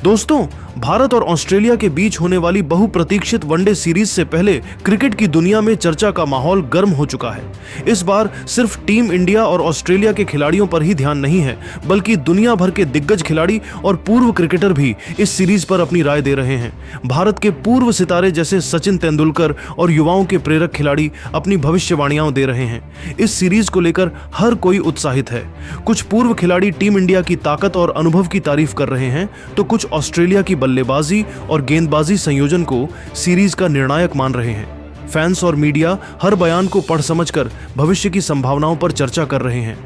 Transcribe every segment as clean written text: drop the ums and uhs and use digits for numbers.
दोस्तों, भारत और ऑस्ट्रेलिया के बीच होने वाली बहुप्रतीक्षित वनडे सीरीज से पहले क्रिकेट की दुनिया में चर्चा का माहौल गर्म हो चुका है। इस बार सिर्फ टीम इंडिया और ऑस्ट्रेलिया के खिलाड़ियों पर ही ध्यान नहीं है, बल्कि दुनिया भर के दिग्गज खिलाड़ी और पूर्व क्रिकेटर भी इस सीरीज पर अपनी राय दे रहे हैं। भारत के पूर्व सितारे जैसे सचिन तेंदुलकर और युवाओं के प्रेरक खिलाड़ी अपनी भविष्यवाणियां दे रहे हैं। इस सीरीज को लेकर हर कोई उत्साहित है। कुछ पूर्व खिलाड़ी टीम इंडिया की ताकत और अनुभव की तारीफ कर रहे हैं, तो कुछ ऑस्ट्रेलिया की बल्लेबाजी और गेंदबाजी संयोजन को सीरीज का निर्णायक मान रहे हैं। फैंस और मीडिया हर बयान को पढ़ समझकर भविष्य की संभावनाओं पर चर्चा कर रहे हैं।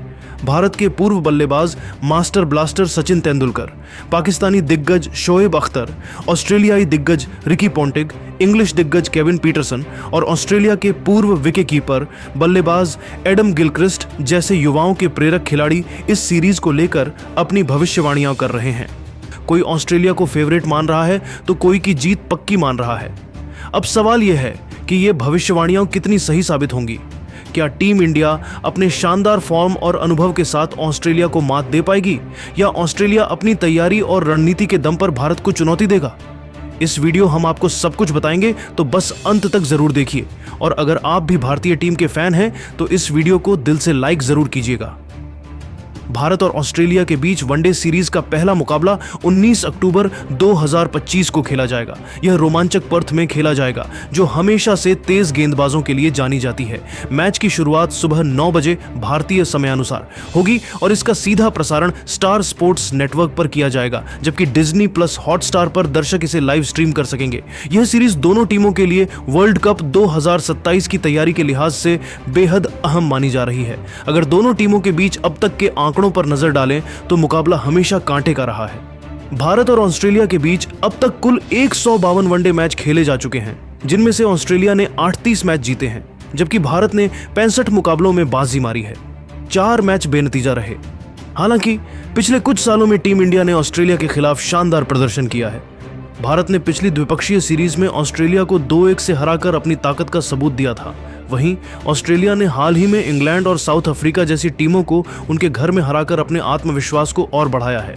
भारत के पूर्व बल्लेबाज मास्टर ब्लास्टर सचिन तेंदुलकर, पाकिस्तानी दिग्गज शोएब अख्तर, ऑस्ट्रेलियाई दिग्गज रिकी पोंटिंग, इंग्लिश दिग्गज केविन पीटरसन और ऑस्ट्रेलिया के पूर्व विकेटकीपर बल्लेबाज एडम गिलक्रिस्ट जैसे युवाओं के प्रेरक खिलाड़ी इस सीरीज को लेकर अपनी भविष्यवाणियां कर रहे हैं। कोई ऑस्ट्रेलिया को फेवरेट मान रहा है तो कोई की जीत पक्की मान रहा है। अब सवाल यह है कि ये भविष्यवाणियां कितनी सही साबित होंगी। क्या टीम इंडिया अपने शानदार फॉर्म और अनुभव के साथ ऑस्ट्रेलिया को मात दे पाएगी, या ऑस्ट्रेलिया अपनी तैयारी और रणनीति के दम पर भारत को चुनौती देगा? इस वीडियो हम आपको सब कुछ बताएंगे, तो बस अंत तक जरूर देखिए। और अगर आप भी भारतीय टीम के फैन हैं तो इस वीडियो को दिल से लाइक जरूर कीजिएगा। भारत और ऑस्ट्रेलिया के बीच वनडे सीरीज का पहला मुकाबला 19 अक्टूबर 2025 को खेला जाएगा। यह रोमांचक पर्थ में खेला जाएगा, जो हमेशा से तेज गेंदबाजों के लिए जानी जाती है। मैच की शुरुआत सुबह 9 बजे भारतीय समयानुसार होगी और इसका सीधा प्रसारण स्टार स्पोर्ट्स नेटवर्क पर किया जाएगा, जबकि डिज्नी प्लस हॉटस्टार पर दर्शक इसे लाइव स्ट्रीम कर सकेंगे। यह सीरीज दोनों टीमों के लिए वर्ल्ड कप 2027 की तैयारी के लिहाज से बेहद अहम मानी जा रही है। अगर दोनों टीमों के बीच अब तक के आंकड़ों पर नजर डालें तो मुकाबला हमेशा कांटे का रहा है। भारत और ऑस्ट्रेलिया के बीच अब तक कुल 152 वनडे मैच खेले जा चुके हैं, जिनमें से ऑस्ट्रेलिया ने 38 मैच जीते हैं, जबकि भारत ने 65 मुकाबलों में बाजी मारी है। 4 मैच बेनतीजा रहे। हालांकि पिछले कुछ सालों में टीम इंडिया ने ऑस्ट्रेलिया के खिलाफ शानदार प्रदर्शन किया है। भारत ने पिछली द्विपक्षीय सीरीज में ऑस्ट्रेलिया को 2-1 से हराकर अपनी ताकत का सबूत दिया था। वहीं ऑस्ट्रेलिया ने हाल ही में इंग्लैंड और साउथ अफ्रीका जैसी टीमों को उनके घर में हराकर अपने आत्मविश्वास को और बढ़ाया है।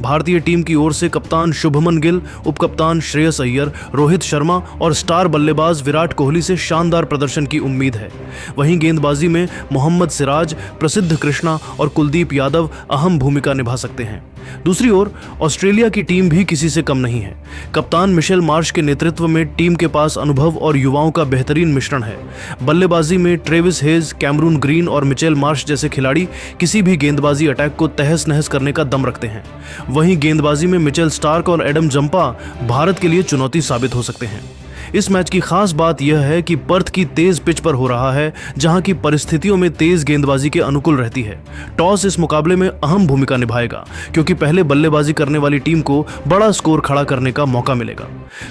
भारतीय टीम की ओर से कप्तान शुभमन गिल, उपकप्तान श्रेयस अय्यर, रोहित शर्मा और स्टार बल्लेबाज विराट कोहली से शानदार प्रदर्शन की उम्मीद है। वहीं गेंदबाजी में मोहम्मद सिराज, प्रसिद्ध कृष्णा और कुलदीप यादव अहम भूमिका निभा सकते हैं। दूसरी ओर ऑस्ट्रेलिया की टीम भी किसी से कम नहीं है। कप्तान मिशेल मार्श के नेतृत्व में टीम के पास अनुभव और युवाओं का बेहतरीन मिश्रण है। बल्लेबाजी में ट्रेविस हेज, कैमरून ग्रीन और मिचेल मार्श जैसे खिलाड़ी किसी भी गेंदबाजी अटैक को तहस नहस करने का दम रखते हैं। वहीं गेंदबाजी में मिचेल स्टार्क और एडम जंपा भारत के लिए चुनौती साबित हो सकते हैं। इस मैच की खास बात यह है कि पर्थ की तेज पिच पर हो रहा है, जहां की परिस्थितियों में तेज गेंदबाजी के अनुकूल रहती है। टॉस इस मुकाबले में अहम भूमिका निभाएगा, क्योंकि पहले बल्लेबाजी करने वाली टीम को बड़ा स्कोर खड़ा करने का मौका मिलेगा।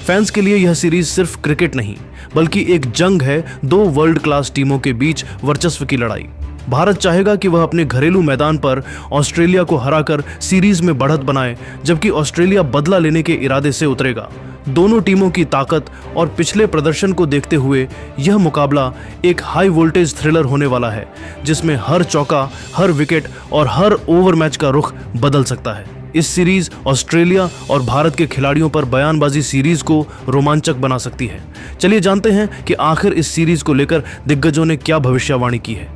फैंस के लिए यह सीरीज सिर्फ क्रिकेट नहीं, बल्कि एक जंग है 2 वर्ल्ड क्लास टीमों के बीच वर्चस्व की लड़ाई। भारत चाहेगा कि वह अपने घरेलू मैदान पर ऑस्ट्रेलिया को हराकर सीरीज में बढ़त बनाए, जबकि ऑस्ट्रेलिया बदला लेने के इरादे से उतरेगा। दोनों टीमों की ताकत और पिछले प्रदर्शन को देखते हुए यह मुकाबला एक हाई वोल्टेज थ्रिलर होने वाला है, जिसमें हर चौका, हर विकेट और हर ओवर मैच का रुख बदल सकता है। इस सीरीज ऑस्ट्रेलिया और भारत के खिलाड़ियों पर बयानबाजी सीरीज को रोमांचक बना सकती है। चलिए जानते हैं कि आखिर इस सीरीज को लेकर दिग्गजों ने क्या भविष्यवाणी की है।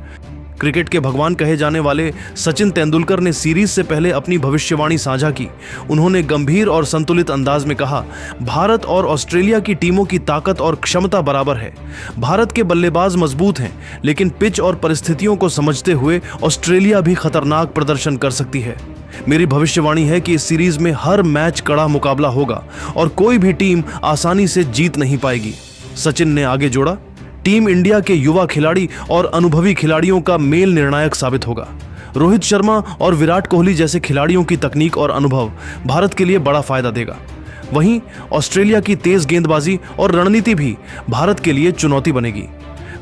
क्रिकेट के भगवान कहे जाने वाले सचिन तेंदुलकर ने सीरीज से पहले अपनी भविष्यवाणी साझा की। उन्होंने गंभीर और संतुलित अंदाज में कहा, भारत और ऑस्ट्रेलिया की टीमों की ताकत और क्षमता बराबर है। भारत के बल्लेबाज मजबूत हैं, लेकिन पिच और परिस्थितियों को समझते हुए ऑस्ट्रेलिया भी खतरनाक प्रदर्शन कर सकती है। मेरी भविष्यवाणी है कि इस सीरीज में हर मैच कड़ा मुकाबला होगा और कोई भी टीम आसानी से जीत नहीं पाएगी। सचिन ने आगे जोड़ा, टीम इंडिया के युवा खिलाड़ी और अनुभवी खिलाड़ियों का मेल निर्णायक साबित होगा। रोहित शर्मा और विराट कोहली जैसे खिलाड़ियों की तकनीक और अनुभव भारत के लिए बड़ा फायदा देगा। वहीं ऑस्ट्रेलिया की तेज गेंदबाजी और रणनीति भी भारत के लिए चुनौती बनेगी।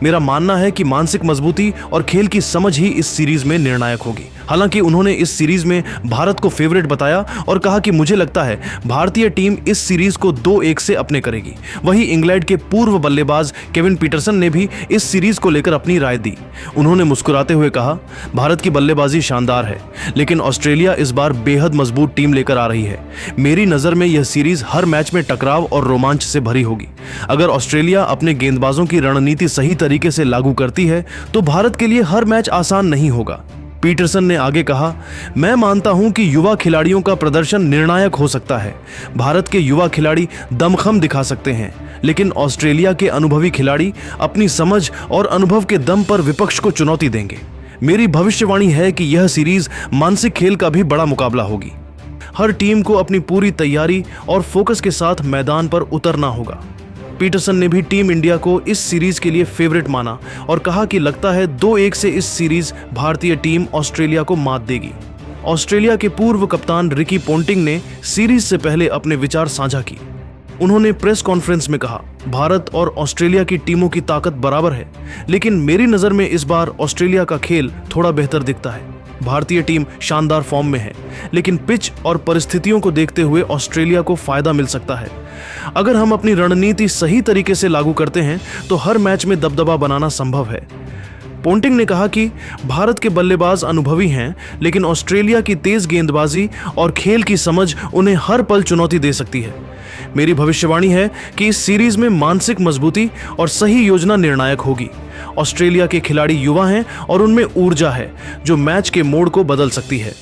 मेरा मानना है कि मानसिक मजबूती और खेल की समझ ही इस सीरीज में निर्णायक होगी। हालांकि उन्होंने इस सीरीज में भारत को फेवरेट बताया और कहा कि मुझे लगता है भारतीय टीम इस सीरीज को 2-1 से अपने करेगी। वहीं इंग्लैंड के पूर्व बल्लेबाज केविन पीटरसन ने भी इस सीरीज को लेकर अपनी राय दी। उन्होंने मुस्कुराते हुए कहा, भारत की बल्लेबाजी शानदार है, लेकिन ऑस्ट्रेलिया इस बार बेहद मजबूत टीम लेकर आ रही है। मेरी नजर में यह सीरीज हर मैच में टकराव और रोमांच से भरी होगी। अगर ऑस्ट्रेलिया अपने गेंदबाजों की रणनीति सही तरीके से लागू करती है तो भारत के लिए हर मैच आसान नहीं होगा। पीटरसन ने आगे कहा, मैं मानता हूं कि युवा खिलाड़ियों का प्रदर्शन निर्णायक हो सकता है। भारत के युवा खिलाड़ी दमखम दिखा सकते हैं, लेकिन ऑस्ट्रेलिया के अनुभवी खिलाड़ी अपनी समझ और अनुभव के दम पर विपक्ष को चुनौती देंगे। मेरी भविष्यवाणी है कि यह सीरीज मानसिक खेल का भी बड़ा मुकाबला होगी। हर टीम को अपनी पूरी तैयारी और फोकस के साथ मैदान पर उतरना होगा। पीटरसन ने भी टीम इंडिया को इस सीरीज के लिए फेवरेट माना और कहा कि लगता है 2-1 से इस सीरीज भारतीय टीम ऑस्ट्रेलिया को मात देगी। ऑस्ट्रेलिया के पूर्व कप्तान रिकी पोंटिंग ने सीरीज से पहले अपने विचार साझा किए। उन्होंने प्रेस कॉन्फ्रेंस में कहा, भारत और ऑस्ट्रेलिया की टीमों की ताकत बराबर है, लेकिन मेरी नज़र में इस बार ऑस्ट्रेलिया का खेल थोड़ा बेहतर दिखता है। भारतीय टीम शानदार फॉर्म में है, लेकिन पिच और परिस्थितियों को देखते हुए ऑस्ट्रेलिया को फायदा मिल सकता है। अगर हम अपनी रणनीति सही तरीके से लागू करते हैं तो हर मैच में दबदबा बनाना संभव है। पोंटिंग ने कहा कि भारत के बल्लेबाज अनुभवी हैं, लेकिन ऑस्ट्रेलिया की तेज गेंदबाजी और खेल की समझ उन्हें हर पल चुनौती दे सकती है। मेरी भविष्यवाणी है कि इस सीरीज में मानसिक मजबूती और सही योजना निर्णायक होगी। ऑस्ट्रेलिया के खिलाड़ी युवा हैं और उनमें ऊर्जा है जो मैच के मोड़ को बदल सकती है।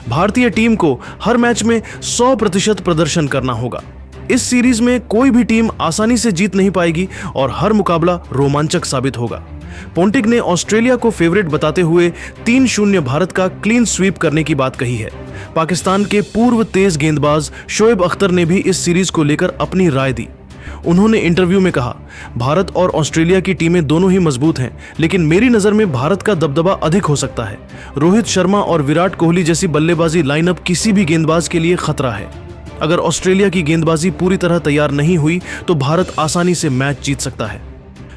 भारतीय टीम को हर मैच में 100% प्रदर्शन करना होगा। इस सीरीज में कोई भी टीम आसानी से जीत नहीं पाएगी और हर मुकाबला रोमांचक साबित होगा। पोंटिंग ने ऑस्ट्रेलिया को फेवरेट बताते हुए 3-0 भारत का क्लीन स्वीप करने की बात कही है। पाकिस्तान के पूर्व तेज गेंदबाज शोएब अख्तर ने भी इस सीरीज को लेकर अपनी राय दी। उन्होंने इंटरव्यू में कहा, भारत और ऑस्ट्रेलिया की टीमें दोनों ही मजबूत हैं, लेकिन मेरी नज़र में भारत का दबदबा अधिक हो सकता है। रोहित शर्मा और विराट कोहली जैसी बल्लेबाजी लाइनअप किसी भी गेंदबाज के लिए खतरा है। अगर ऑस्ट्रेलिया की गेंदबाजी पूरी तरह तैयार नहीं हुई तो भारत आसानी से मैच जीत सकता है।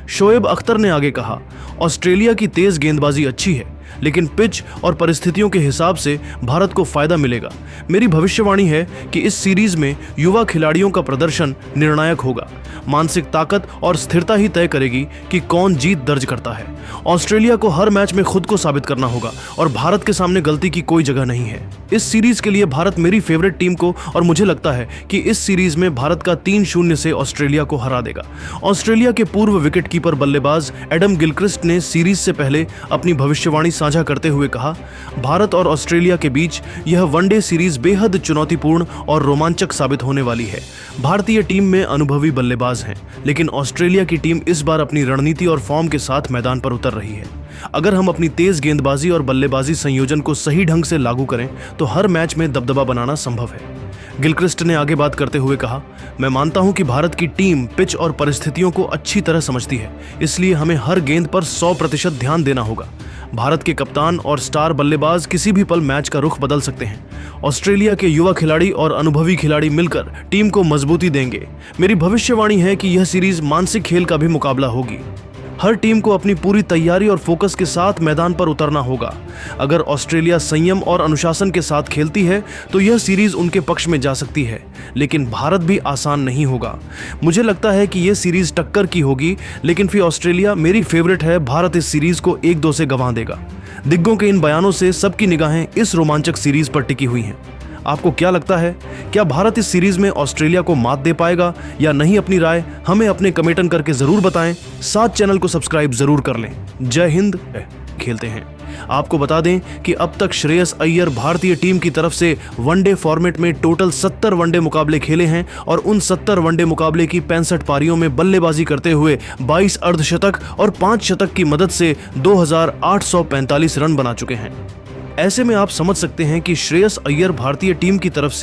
शोएब अख्तर ने आगे कहा, ऑस्ट्रेलिया की तेज गेंदबाजी अच्छी है, लेकिन पिच और परिस्थितियों के हिसाब से भारत को फायदा मिलेगा। मेरी भविष्यवाणी है कि इस सीरीज में युवा खिलाड़ियों का प्रदर्शन निर्णायक होगा। मानसिक ताकत और स्थिरता ही तय करेगी कि कौन जीत दर्ज करता है। ऑस्ट्रेलिया को हर मैच में खुद को साबित करना होगा और भारत के सामने गलती की कोई जगह नहीं है। इस सीरीज के लिए भारत मेरी फेवरेट टीम को और मुझे लगता है कि इस सीरीज में भारत का 3-0 से ऑस्ट्रेलिया को हरा देगा। ऑस्ट्रेलिया के पूर्व विकेटकीपर बल्लेबाज एडम गिलक्रिस्ट ने सीरीज से पहले अपनी भविष्यवाणी साझा करते हुए कहा, भारत और ऑस्ट्रेलिया के बीच यह वनडे सीरीज बेहद चुनौतीपूर्ण और रोमांचक साबित होने वाली है। भारतीय टीम में अनुभवी बल्लेबाज हैं, लेकिन ऑस्ट्रेलिया की टीम इस बार अपनी रणनीति और फॉर्म के साथ मैदान पर उतर रही है। अगर हम अपनी तेज गेंदबाजी और बल्लेबाजी संयोजन को सही ढंग से लागू करें तो हर मैच में दबदबा बनाना संभव है। गिलक्रिस्ट ने आगे बात करते हुए कहा, मैं मानता हूं कि भारत की टीम पिच और परिस्थितियों को अच्छी तरह समझती है, इसलिए हमें हर गेंद पर 100% ध्यान देना होगा। भारत के कप्तान और स्टार बल्लेबाज किसी भी पल मैच का रुख बदल सकते हैं। ऑस्ट्रेलिया के युवा खिलाड़ी और अनुभवी खिलाड़ी मिलकर टीम को मजबूती देंगे। मेरी भविष्यवाणी है कि यह सीरीज मानसिक खेल का भी मुकाबला होगी। हर टीम को अपनी पूरी तैयारी और फोकस के साथ मैदान पर उतरना होगा। अगर ऑस्ट्रेलिया संयम और अनुशासन के साथ खेलती है तो यह सीरीज उनके पक्ष में जा सकती है, लेकिन भारत भी आसान नहीं होगा। मुझे लगता है कि यह सीरीज टक्कर की होगी, लेकिन फिर ऑस्ट्रेलिया मेरी फेवरेट है। भारत इस सीरीज को 1-2 से गंवा देगा। दिग्गजों के इन बयानों से सबकी निगाहें इस रोमांचक सीरीज पर टिकी हुई हैं। आपको क्या लगता है, क्या भारत इस सीरीज में ऑस्ट्रेलिया को मात दे पाएगा या नहीं? अपनी राय हमें अपने कमेंट करके जरूर बताएं। साथ चैनल को सब्सक्राइब जरूर कर लें। जय हिंद, खेलते हैं। आपको बता दें कि अब तक श्रेयस अय्यर भारतीय टीम की तरफ से वनडे फॉर्मेट में टोटल 70 वनडे मुकाबले खेले हैं और उन 70 वनडे मुकाबले की 65 पारियों में बल्लेबाजी करते हुए 22 अर्धशतक और 5 शतक की मदद से 2845 रन बना चुके हैं। ऐसे में आप समझ सकते हैं कि श्रेयस अय्यर भारतीय टीम की तरफ से